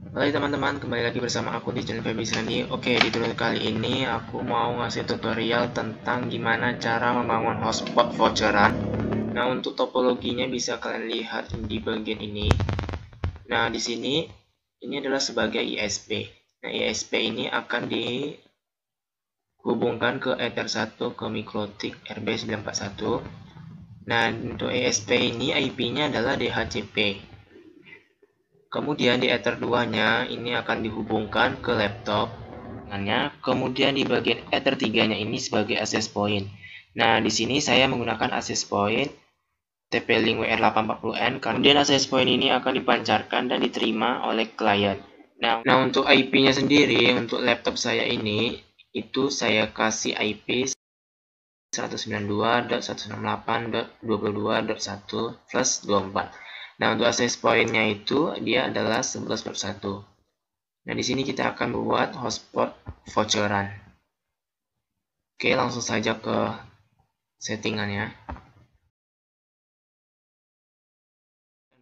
Halo teman-teman, kembali lagi bersama aku di channel Feby Sandi. Oke, di tutorial kali ini aku mau ngasih tutorial tentang gimana cara membangun hotspot voucheran. Nah, untuk topologinya bisa kalian lihat di bagian ini. Nah, di sini ini adalah sebagai ISP. Nah, ISP ini akan dihubungkan ke Ether 1 ke Mikrotik RB941. Nah, untuk ISP ini IP-nya adalah DHCP. Kemudian di Ether 2-nya ini akan dihubungkan ke laptop. Kemudian di bagian Ether 3-nya ini sebagai access point. Nah, di sini saya menggunakan access point TP-Link WR840N. Kemudian access point ini akan dipancarkan dan diterima oleh klien. Nah, untuk IP-nya sendiri, untuk laptop saya ini, itu saya kasih IP 192.168.22.1/24. Nah, untuk access point-nya itu dia adalah 11/1. Nah, di sini kita akan membuat hotspot voucheran. Oke, langsung saja ke settingannya.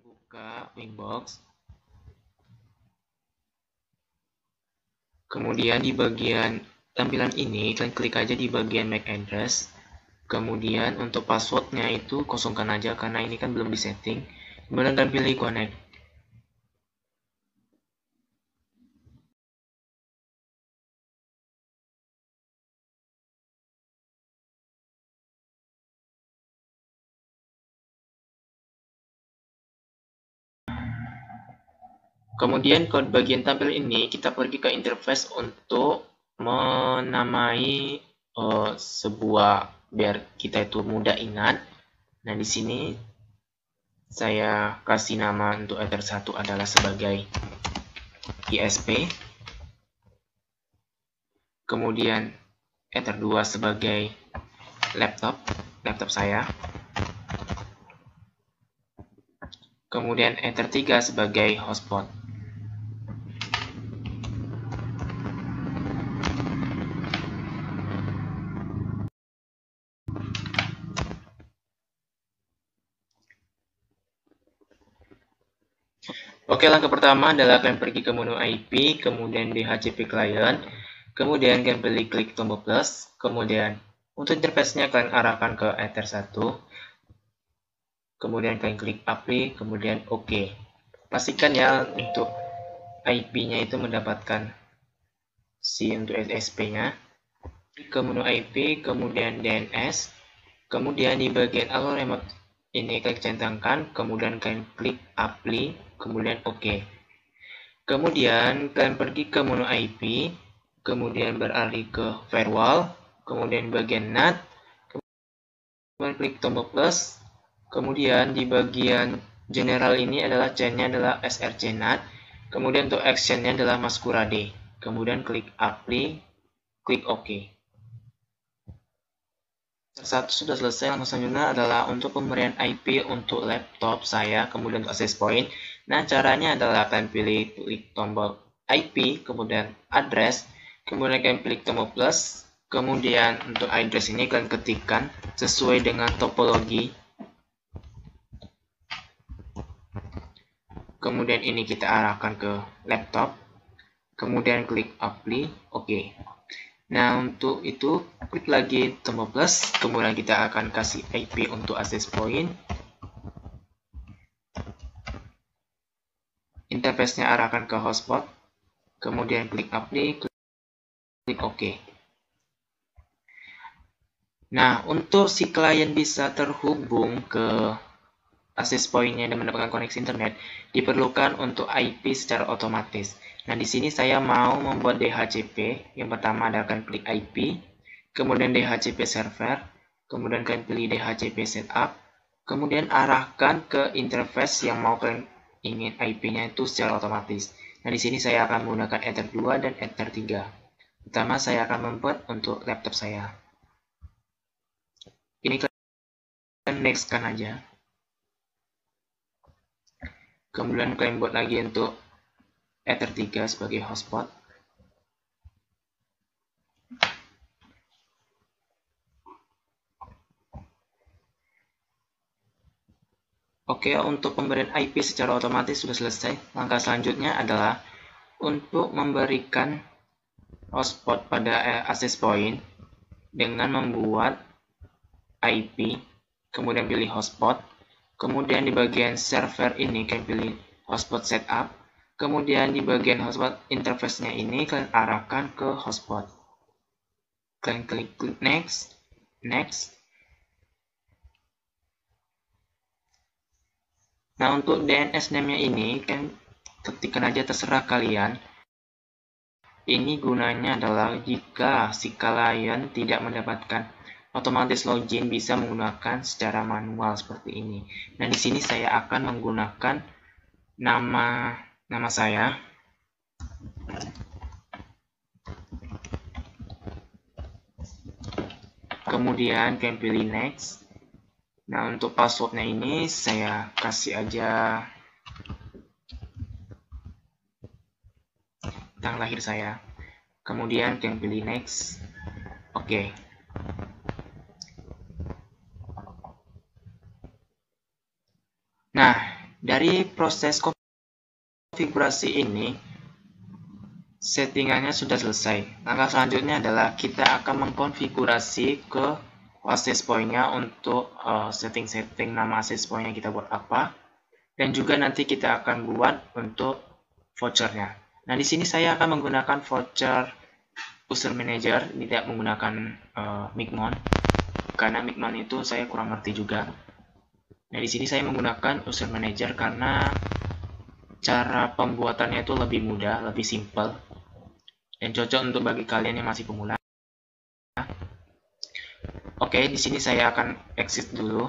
Buka Winbox. Kemudian di bagian tampilan ini, kalian klik aja di bagian MAC address. Kemudian untuk passwordnya itu kosongkan aja karena ini kan belum disetting. Kemudian kalian pilih connect. Kemudian ke bagian tampil ini kita pergi ke interface untuk menamai sebuah biar kita itu mudah ingat. Nah, di sini saya kasih nama untuk Ether 1 adalah sebagai ISP. Kemudian Ether 2 sebagai laptop saya. Kemudian Ether 3 sebagai hotspot. Oke, langkah pertama adalah kalian pergi ke menu IP, kemudian DHCP client, kemudian kalian pilih klik tombol plus, kemudian untuk interface-nya kalian arahkan ke Ether 1, kemudian kalian klik apply, kemudian OK. Pastikan ya untuk IP-nya itu mendapatkan untuk SSP-nya. Ke menu IP, kemudian DNS, kemudian di bagian alur remote ini klik centangkan, kemudian kalian klik apply, kemudian OK. Kemudian kalian pergi ke menu IP, kemudian beralih ke firewall, kemudian bagian NAT, kemudian klik tombol plus, kemudian di bagian general ini adalah chain-nya adalah SRC NAT, kemudian untuk action-nya adalah Masquerade, kemudian klik apply, klik OK. Satu sudah selesai. Langkah selanjutnya adalah untuk pemberian IP untuk laptop saya, kemudian untuk access point. Nah, caranya adalah kalian klik tombol IP, kemudian address, kemudian kalian klik tombol plus, kemudian untuk address ini kalian ketikkan sesuai dengan topologi. Kemudian ini kita arahkan ke laptop, kemudian klik apply, OK. Nah, untuk itu klik lagi tombol plus, kemudian kita akan kasih IP untuk access point. Interface-nya arahkan ke hotspot, kemudian klik apply, klik OK. Nah, untuk si klien bisa terhubung ke access point-nya dan mendapatkan koneksi internet, diperlukan untuk IP secara otomatis. Nah, di sini saya mau membuat DHCP. Yang pertama adalah kalian klik IP, kemudian DHCP server, kemudian kalian pilih DHCP setup, kemudian arahkan ke interface yang mau kalian ingin IP-nya itu secara otomatis. Nah, di sini saya akan menggunakan Ether 2 dan Ether 3. Pertama, saya akan membuat untuk laptop saya. Ini kalian next-kan aja. Kemudian kalian buat lagi untuk Ether 3 sebagai hotspot. Oke, untuk pemberian IP secara otomatis sudah selesai. Langkah selanjutnya adalah untuk memberikan hotspot pada access point dengan membuat IP, kemudian pilih hotspot, kemudian di bagian server ini kalian pilih hotspot setup, kemudian di bagian hotspot interface-nya ini kalian arahkan ke hotspot. Kalian klik next, next. Nah, untuk DNS name-nya ini kalian ketikkan aja terserah kalian. Ini gunanya adalah jika si klien tidak mendapatkan otomatis login, bisa menggunakan secara manual seperti ini. Nah, di sini saya akan menggunakan nama saya. Kemudian kalian pilih next. Nah, untuk passwordnya ini saya kasih aja tanggal lahir saya. Kemudian kalian pilih next. Oke. Nah, dari proses konfigurasi ini settingannya sudah selesai. Langkah selanjutnya adalah kita akan mengkonfigurasi ke access point-nya untuk setting-setting nama access point-nya kita buat apa, dan juga nanti kita akan buat untuk voucher-nya. Nah, di sini saya akan menggunakan voucher user manager, tidak menggunakan Migmon, karena Migmon itu saya kurang ngerti juga. Nah, di sini saya menggunakan user manager karena cara pembuatannya itu lebih mudah, lebih simple, dan cocok untuk bagi kalian yang masih pemula. Oke, di sini saya akan exit dulu.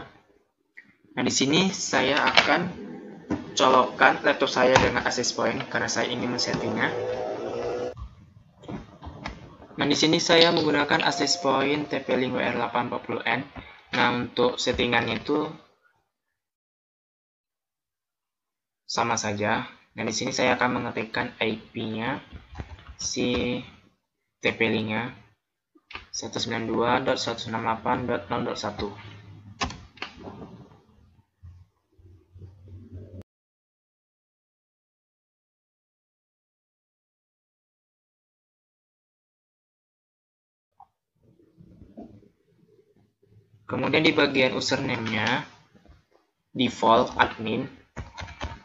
Nah, di sini saya akan colokkan laptop saya dengan access point karena saya ingin men-settingnya. Nah, di sini saya menggunakan access point TP-Link WR840N. Nah, untuk settingannya itu sama saja. Nah, di sini saya akan mengetikkan IP-nya si TP-Link-nya 192.168.0.1. Kemudian di bagian username-nya default admin,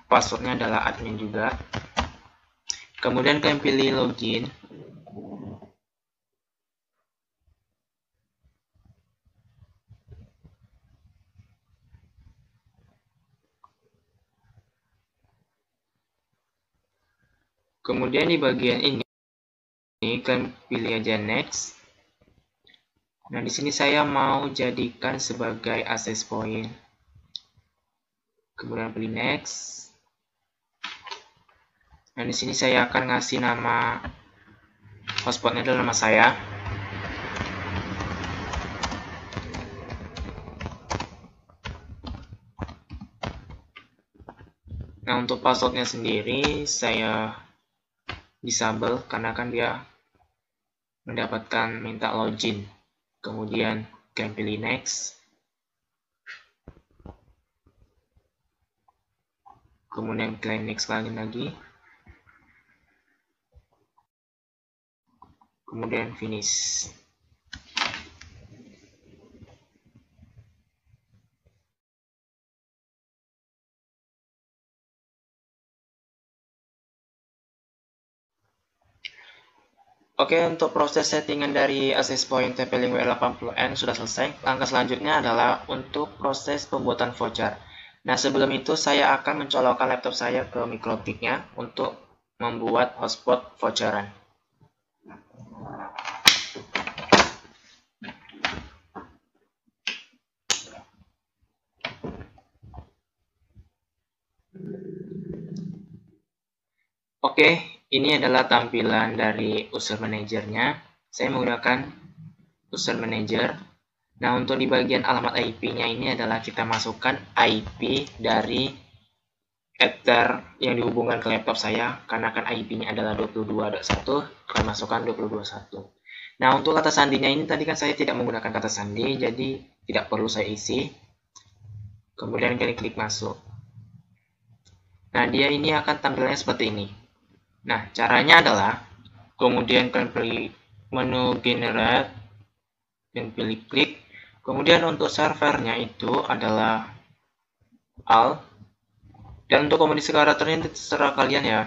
passwordnya adalah admin juga. Kemudian kalian pilih login. Kemudian di bagian ini kalian pilih aja next. Nah, di sini saya mau jadikan sebagai access point. Kemudian pilih next. Nah, di sini saya akan ngasih nama hotspotnya adalah nama saya. Nah, untuk passwordnya sendiri saya disable karena kan dia mendapatkan minta login. Kemudian kalian pilih next. Kemudian kalian next lagi. Kemudian finish. Oke, untuk proses settingan dari access point TP-Link WR840N sudah selesai. Langkah selanjutnya adalah untuk proses pembuatan voucher. Nah, sebelum itu saya akan mencolokkan laptop saya ke MikroTik-nya untuk membuat hotspot voucheran. Oke, ini adalah tampilan dari user manajernya. Saya menggunakan user manager. Nah, untuk di bagian alamat IP-nya ini adalah kita masukkan IP dari ether yang dihubungkan ke laptop saya, karena kan IP-nya adalah 22.1, kalian masukkan 22.1. Nah, untuk kata sandinya ini tadi kan saya tidak menggunakan kata sandi, jadi tidak perlu saya isi. Kemudian kalian klik masuk. Nah, dia ini akan tampilnya seperti ini. Nah, caranya adalah kemudian kalian pilih menu generate dan pilih klik. Kemudian untuk servernya itu adalah alt, dan untuk kombinasi karakternya terserah kalian ya.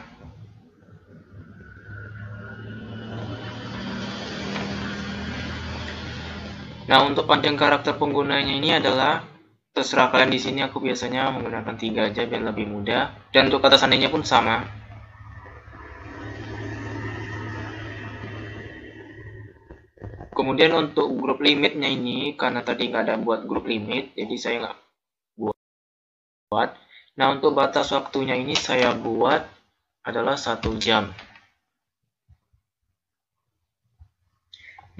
Nah, untuk panjang karakter penggunanya ini adalah terserah kalian. Di sini aku biasanya menggunakan 3 aja biar lebih mudah, dan untuk kata sandinya pun sama. Kemudian untuk grup limitnya ini, karena tadi nggak ada buat grup limit, jadi saya nggak buat. Nah, untuk batas waktunya ini saya buat adalah 1 jam.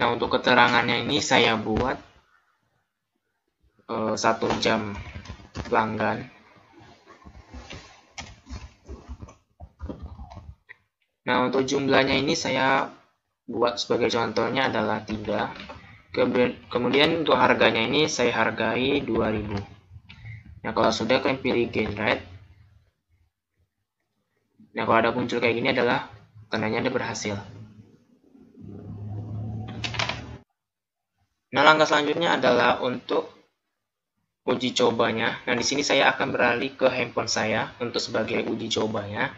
Nah, untuk keterangannya ini saya buat 1 jam pelanggan. Nah, untuk jumlahnya ini saya buat sebagai contohnya adalah 3. Kemudian untuk harganya ini saya hargai 2000. Nah, kalau sudah kalian pilih generate. Nah, kalau ada muncul kayak gini adalah tandanya ada berhasil. Nah, langkah selanjutnya adalah untuk uji cobanya. Nah, di sini saya akan beralih ke handphone saya untuk sebagai uji cobanya.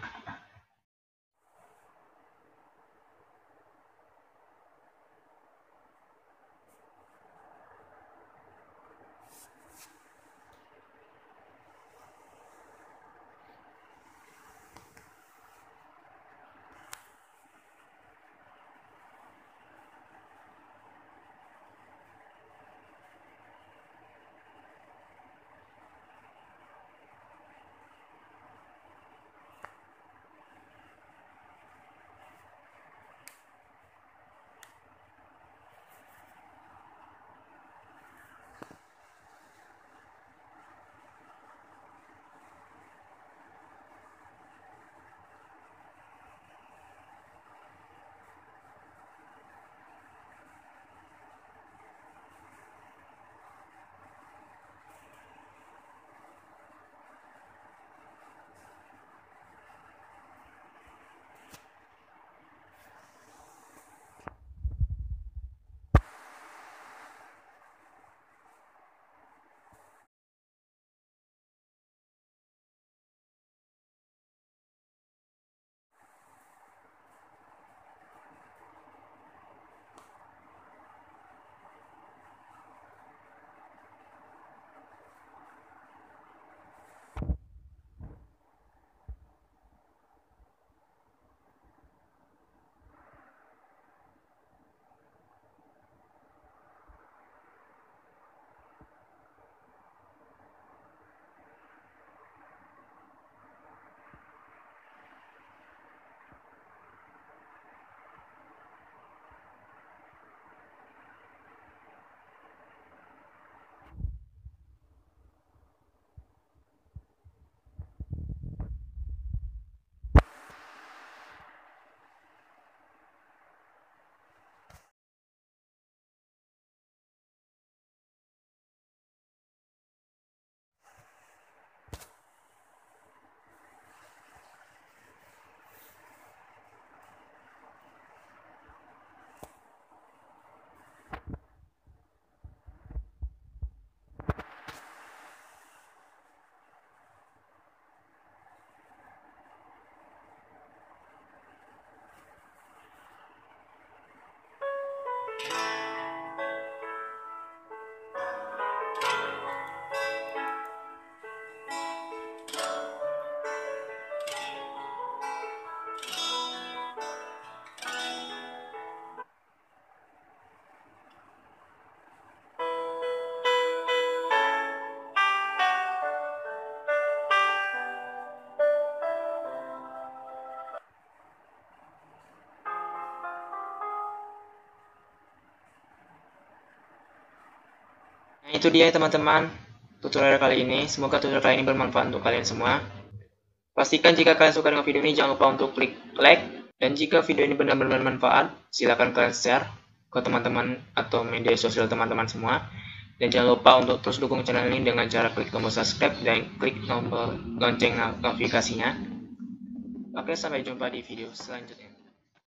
Nah, itu dia teman-teman tutorial kali ini. Semoga tutorial kali ini bermanfaat untuk kalian semua. Pastikan jika kalian suka dengan video ini, jangan lupa untuk klik like. Dan jika video ini benar-benar bermanfaat, silakan kalian share ke teman-teman atau media sosial teman-teman semua. Dan jangan lupa untuk terus dukung channel ini dengan cara klik tombol subscribe dan klik tombol lonceng notifikasinya. Oke, sampai jumpa di video selanjutnya.